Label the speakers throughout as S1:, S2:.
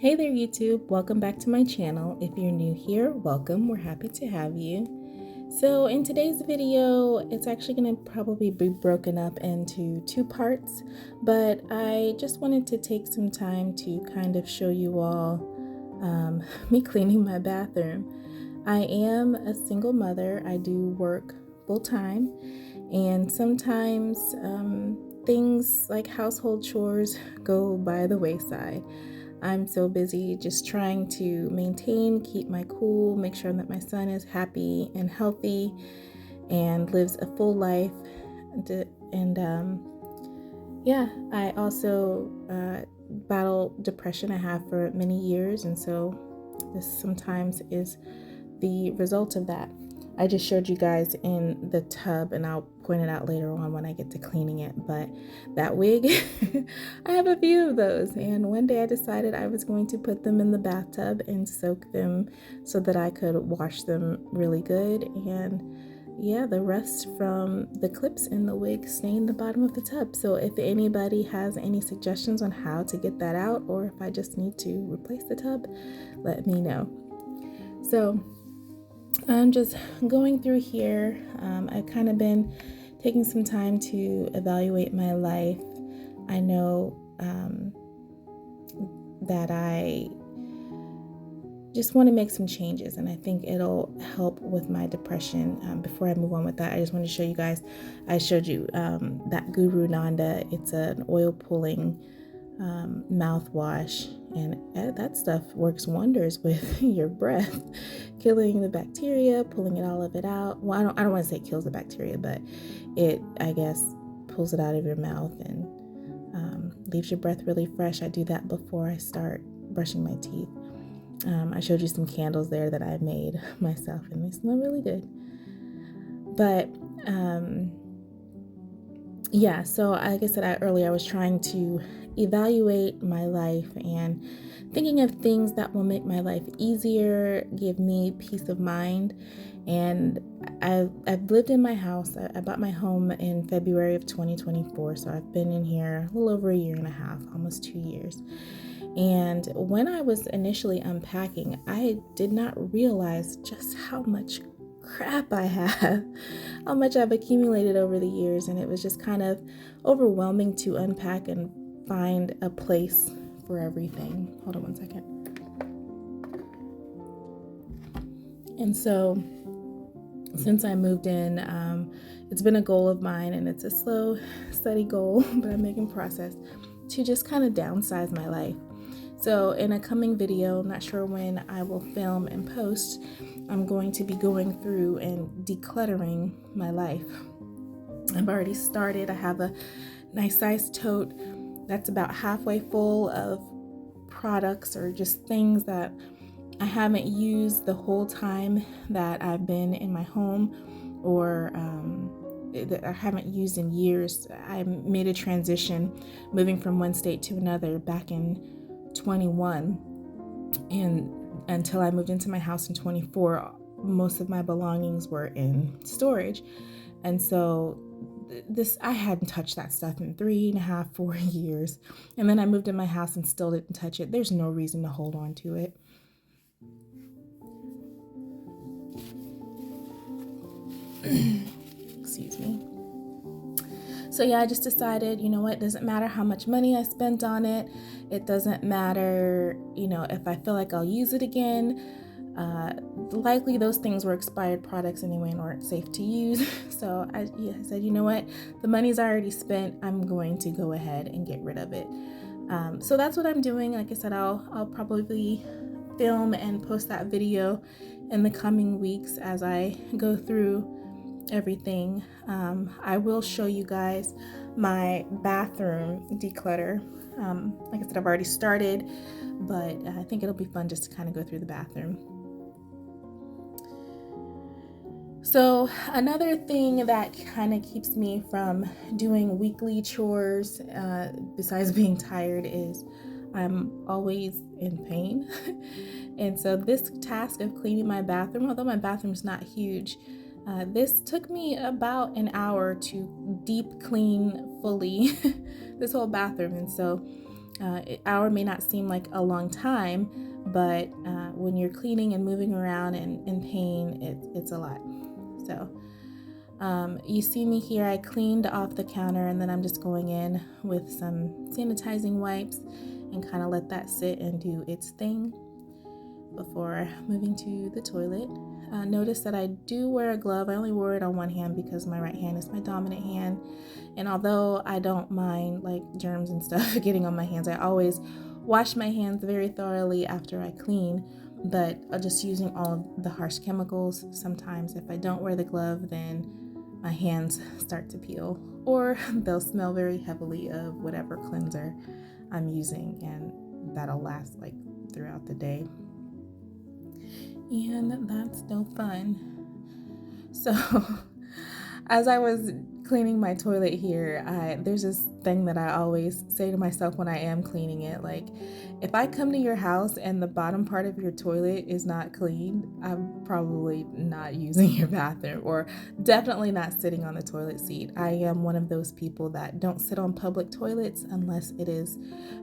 S1: Hey there, YouTube. Welcome back to my channel. If you're new here, welcome. We're happy to have you. So in today's video, it's actually going to probably be broken up into two parts, but I just wanted to take some time to kind of show you all me cleaning my bathroom. I am a single mother. I do work full time, and sometimes things like household chores go by the wayside. I'm so busy just trying to maintain, keep my cool, make sure that my son is happy and healthy and lives a full life. Yeah, I also battle depression. I have for many years, and so this sometimes is the result of that. I just showed you guys in the tub, and I'll point it out later on when I get to cleaning it, but that wig, I have a few of those, and one day I decided I was going to put them in the bathtub and soak them so that I could wash them really good. And yeah, the rust from the clips in the wig stained the bottom of the tub. So if anybody has any suggestions on how to get that out, or if I just need to replace the tub, let me know. So I'm just going through here. I've kind of been taking some time to evaluate my life. I know that I just want to make some changes, and I think it'll help with my depression. Before I move on with that, I just want to show you guys, I showed you that Guru Nanda. It's an oil pulling mouthwash, and that stuff works wonders with your breath, killing the bacteria, pulling all of it out. Well, I don't want to say it kills the bacteria, but it, I guess, pulls it out of your mouth and leaves your breath really fresh. I do that before I start brushing my teeth. I showed you some candles there that I made myself, and they smell really good. But yeah, so like I said earlier, I was trying to evaluate my life and thinking of things that will make my life easier, give me peace of mind. And I've lived in my house. I bought my home in February of 2024, so I've been in here a little over a year and a half, almost 2 years. And when I was initially unpacking, I did not realize just how much crap I have, how much I've accumulated over the years, and it was just kind of overwhelming to unpack and find a place for everything. Hold on one second. And so since I moved in, it's been a goal of mine, and it's a slow, steady goal, but I'm making progress, to just kind of downsize my life. So in a coming video, I'm not sure when I will film and post, I'm going to be going through and decluttering my life. I've already started. I have a nice sized tote that's about halfway full of products or just things that I haven't used the whole time that I've been in my home, or that I haven't used in years. I made a transition moving from one state to another back in 21, and until I moved into my house in 24, most of my belongings were in storage. And so I hadn't touched that stuff in 3.5, 4 years. And then I moved in my house and still didn't touch it. There's no reason to hold on to it. Excuse me. So yeah, I just decided, you know what, it doesn't matter how much money I spent on it. It doesn't matter, if I feel like I'll use it again. Likely those things were expired products anyway and weren't safe to use. So I said, you know what, the money's already spent. I'm going to go ahead and get rid of it. So that's what I'm doing. Like I said, I'll probably film and post that video in the coming weeks as I go through everything. I will show you guys my bathroom declutter. Like I said, I've already started, but I think it'll be fun just to kind of go through the bathroom. So another thing that kind of keeps me from doing weekly chores, besides being tired, is I'm always in pain. And so this task of cleaning my bathroom, although my bathroom's not huge, this took me about an hour to deep clean fully this whole bathroom. And so Hour may not seem like a long time, but when you're cleaning and moving around and in pain, it's a lot. So you see me here, I cleaned off the counter, and then I'm just going in with some sanitizing wipes and kind of let that sit and do its thing before moving to the toilet. Notice that I do wear a glove. I only wore it on one hand because my right hand is my dominant hand. And although I don't mind like germs and stuff getting on my hands, I always wash my hands very thoroughly after I clean. But just using all of the harsh chemicals, sometimes if I don't wear the glove, then my hands start to peel, or they'll smell very heavily of whatever cleanser I'm using, and that'll last like throughout the day. And that's no fun. So as I was cleaning my toilet here, there's this thing that I always say to myself when I am cleaning it, like, if I come to your house and the bottom part of your toilet is not cleaned, I'm probably not using your bathroom, or definitely not sitting on the toilet seat. I am one of those people that don't sit on public toilets unless it is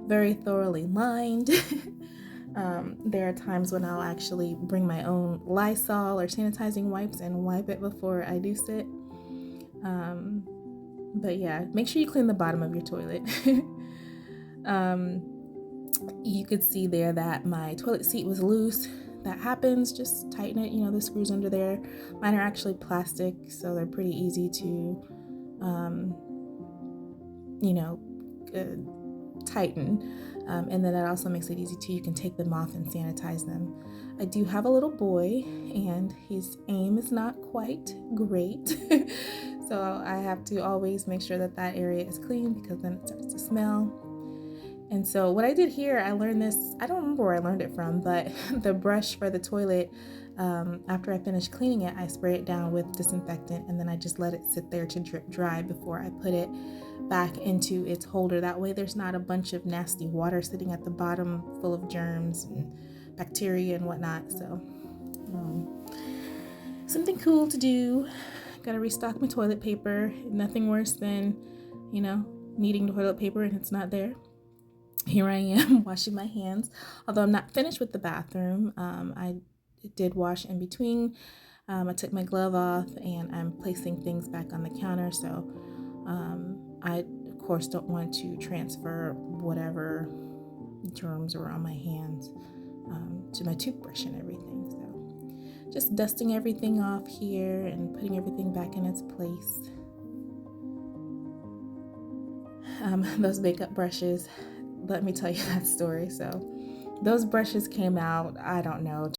S1: very thoroughly lined. There are times when I'll actually bring my own Lysol or sanitizing wipes and wipe it before I do sit. But yeah, make sure you clean the bottom of your toilet. You could see there that my toilet seat was loose. That happens, just tighten it, the screws under there. Mine are actually plastic, so they're pretty easy to, tighten. And then that also makes it easy too. You can take them off and sanitize them. I do have a little boy, and his aim is not quite great. So I have to always make sure that area is clean, because then it starts to smell. And so what I did here, I learned this, I don't remember where I learned it from, but the brush for the toilet, after I finish cleaning it, I spray it down with disinfectant, and then I just let it sit there to drip dry before I put it back into its holder. That way there's not a bunch of nasty water sitting at the bottom full of germs and bacteria and whatnot. So something cool to do. Gotta restock my toilet paper. Nothing worse than needing toilet paper and it's not there. Here I am washing my hands, although I'm not finished with the bathroom. I did wash in between. I took my glove off and I'm placing things back on the counter, so I of course don't want to transfer whatever germs are on my hands to my toothbrush and everything. So just dusting everything off here and putting everything back in its place. Those makeup brushes, let me tell you that story. So those brushes came out, I don't know,